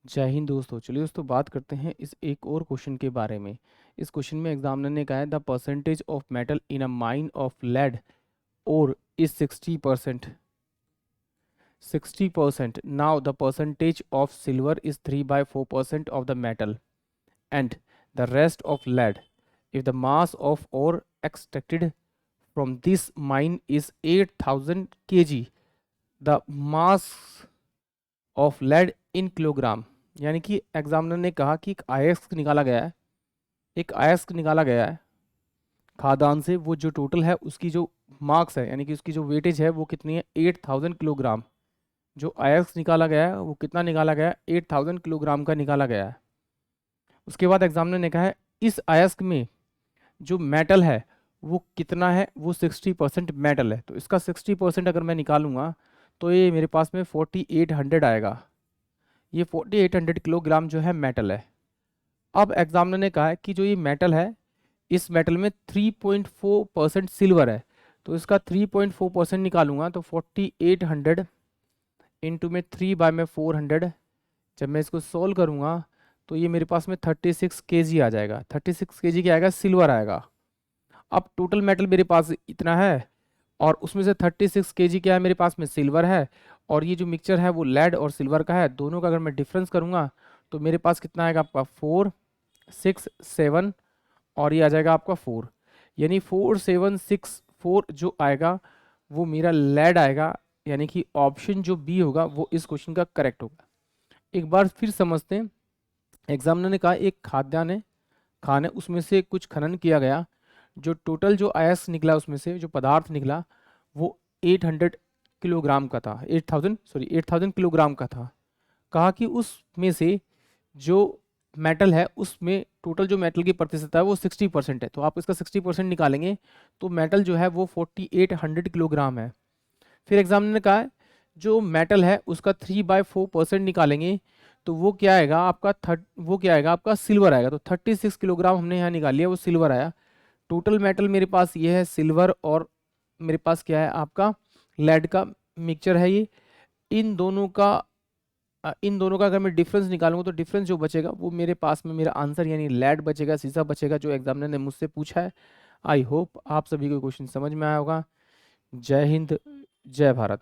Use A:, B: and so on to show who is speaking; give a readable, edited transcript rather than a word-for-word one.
A: जय हिंद दोस्तों। चलिए दोस्तों बात करते हैं इस एक और क्वेश्चन के बारे में। इस क्वेश्चन में एग्जामिनर ने कहा है the percentage of metal in a mine of lead ore is 60%। 60%। Now the percentage of silver is 3/4% of the metal and the rest of lead. If the mass of ore extracted from this mine is 8000 kg, the mass of lead in kilogram. यानी कि examiner ने कहा कि एक आयस्क निकाला गया है, एक आयस्क निकाला गया है खादान से। वो जो टोटल है उसकी जो मार्क्स है यानी कि उसकी जो वेटेज है वो कितनी है 8000 किलोग्राम। जो आयस्क निकाला गया है वो कितना निकाला गया है 8000 किलोग्राम का निकाला गया है। उसके बाद एग्जामिनर ने कहा है इस आयस्क में जो मेटल है वो कितना है, वो 60% मेटल है। तो इसका 60% अगर मैं निकालूंगा तो ये मेरे पास में 4800 आएगा। ये 4800 किलोग्राम जो है मेटल है। अब एग्जामिनर ने कहा है कि जो ये मेटल है इस मेटल में 3.4% सिल्वर है। तो इसका 3.4% निकालूंगा तो 4800 इंटू में 3/400। जब मैं इसको सोल्व करूंगा तो ये मेरे पास में 36 kg आ जाएगा। 36 kg क्या आएगा, सिल्वर आएगा। अब टोटल मेटल मेरे पास इतना है और उसमें से 36 kg क्या है मेरे पास में सिल्वर है, और ये जो मिक्सचर है वो लेड और सिल्वर का है। दोनों का अगर मैं डिफरेंस करूंगा तो मेरे पास कितना आएगा आपका 4 6 7 और ये आ जाएगा आपका 4। यानी 4764 जो आएगा वो मेरा लेड आएगा। यानी कि ऑप्शन जो बी होगा वो इस क्वेश्चन का करेक्ट होगा। एक बार फिर समझते हैं। एग्जामिनर ने कहा एक खाद्यान्न है, खाने उसमें से कुछ खनन किया गया, जो टोटल जो आयस निकला उसमें से जो पदार्थ निकला वो 800 किलोग्राम का था। 8000 किलोग्राम का था। कहा कि उसमें से जो मेटल है उसमें टोटल जो मेटल की प्रतिशत है वो 60% है। तो आप इसका 60% निकालेंगे तो मेटल जो है वो 4800 किलोग्राम है। फिर एग्जामिनर ने कहा है जो मेटल है उसका 3/4% निकालेंगे तो वो क्या आएगा आपका वो क्या आएगा आपका सिल्वर आएगा। तो 36 किलोग्राम हमने यहाँ निकाल लिया, वो सिल्वर आया। टोटल मेटल मेरे पास ये है सिल्वर और मेरे पास क्या है आपका लेड का मिक्सचर है ये। इन दोनों का अगर मैं डिफरेंस निकालूंगा तो डिफरेंस जो बचेगा वो मेरे पास में मेरा आंसर यानी लेड बचेगा, सीसा बचेगा, जो एग्जामिनर ने मुझसे पूछा है। आई होप आप सभी को क्वेश्चन समझ में आया होगा। जय हिंद, जय भारत।